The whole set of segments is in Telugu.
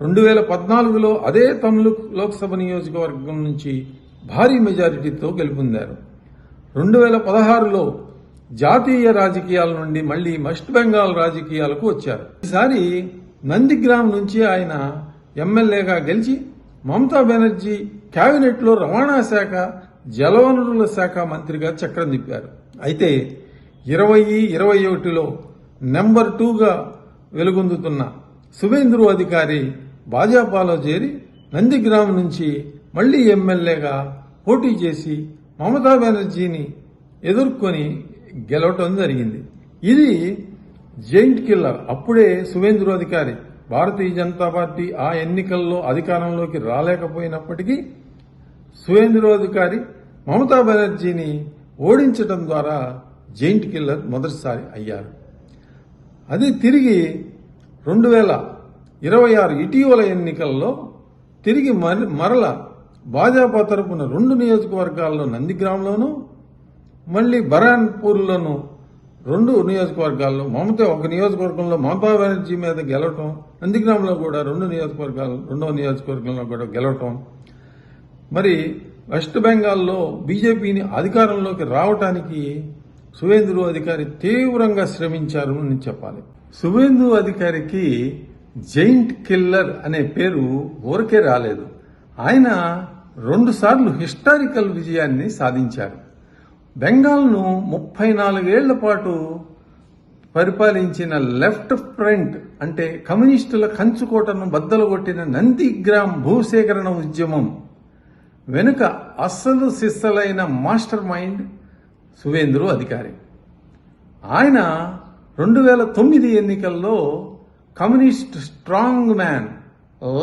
2014లో అదే తమ్లుక్ లోక్సభ నియోజకవర్గం నుంచి భారీ మెజారిటీతో గెలుపొందారు. 2016లో జాతీయ రాజకీయాల నుండి మళ్లీ వెస్ట్ బెంగాల్ రాజకీయాలకు వచ్చారు. ఈసారి నందిగ్రామ్ నుంచి ఆయన ఎమ్మెల్యేగా గెలిచి మమతా బెనర్జీ కేబినెట్లో రవాణా శాఖ, జలవనరుల శాఖ మంత్రిగా చక్రం తిప్పారు. అయితే 2021లో నెంబర్ 2గా వెలుగొందుతున్న శువేందు అధికారి భాజపాలో చేరి నందిగ్రామ్ నుంచి మళ్లీ ఎమ్మెల్యేగా పోటీ చేసి మమతా బెనర్జీని ఎదుర్కొని గెలవటం జరిగింది. ఇది జైంట్ కిల్లర్. అప్పుడే శువేందు అధికారి భారతీయ జనతా పార్టీ ఆ ఎన్నికల్లో అధికారంలోకి రాలేకపోయినప్పటికీ శువేందు అధికారి మమతా బెనర్జీని ఓడించడం ద్వారా జైంట్ కిల్లర్ మొదటిసారి అయ్యారు. అది తిరిగి 2026 ఇటీవల ఎన్నికల్లో తిరిగి మరల భాజపా తరపున 2 నియోజకవర్గాల్లో నందిగ్రామ్లోనూ మళ్లీ బరాన్పూర్లోనూ 2 నియోజకవర్గాల్లో ఒక నియోజకవర్గంలో మమతా బెనర్జీ మీద గెలవటం, నందిగ్రామ్లో కూడా 2 నియోజకవర్గంలో కూడా గెలవటం, మరి వెస్ట్ బెంగాల్లో బీజేపీని అధికారంలోకి రావటానికి శువేందు అధికారి తీవ్రంగా శ్రమించారు అని చెప్పాలి. శువేందు అధికారికి జైంట్ కిల్లర్ అనే పేరు ఊరికే రాలేదు. ఆయన 2 సార్లు హిస్టారికల్ విజయాన్ని సాధించారు. బెంగాల్ను 34 ఏళ్ల పాటు పరిపాలించిన లెఫ్ట్ ఫ్రంట్ అంటే కమ్యూనిస్టుల కంచుకోటను బద్దలుగొట్టిన నందిగ్రామ్ భూసేకరణ ఉద్యమం వెనుక అస్సలు సిస్సలైన మాస్టర్ మైండ్ శువేందు అధికారి. ఆయన 2009 ఎన్నికల్లో కమ్యూనిస్ట్ స్ట్రాంగ్ మ్యాన్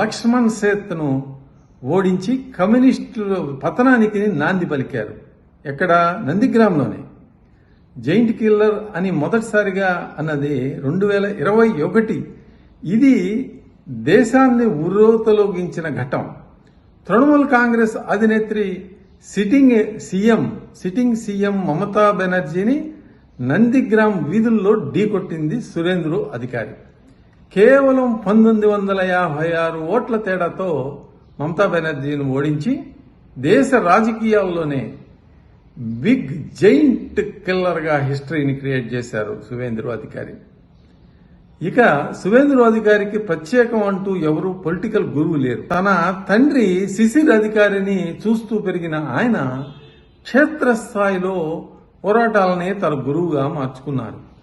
లక్ష్మణ్ సేత్ను ఓడించి కమ్యూనిస్టుల పతనానికి నాంది పలికారు. ఎక్కడ? నందిగ్రామ్లోనే. జైంట్ కిల్లర్ అని మొదటిసారిగా అన్నది 2021. ఇది దేశాన్ని ఉర్రూతలొగించిన ఘట్టం. తృణమూల్ కాంగ్రెస్ అధినేత్రి సిట్టింగ్ సీఎం మమతా బెనర్జీని నందిగ్రామ్ వీధుల్లో ఢీకొట్టింది శువేందు అధికారి. కేవలం 1956 ఓట్ల తేడాతో మమతా బెనర్జీని ఓడించి దేశ రాజకీయాల్లోనే బిగ్ జైంట్ కిల్లర్ గా హిస్టరీని క్రియేట్ చేశారు శువేందు అధికారి. ఇక శువేందు అధికారికి ప్రత్యేకం అంటూ ఎవరు పొలిటికల్ గురువు లేరు. తన తండ్రి శిశిర్ అధికారిని చూస్తూ పెరిగిన ఆయన క్షేత్రస్థాయిలో పోరాటాలనే తన గురువుగా మార్చుకున్నారు.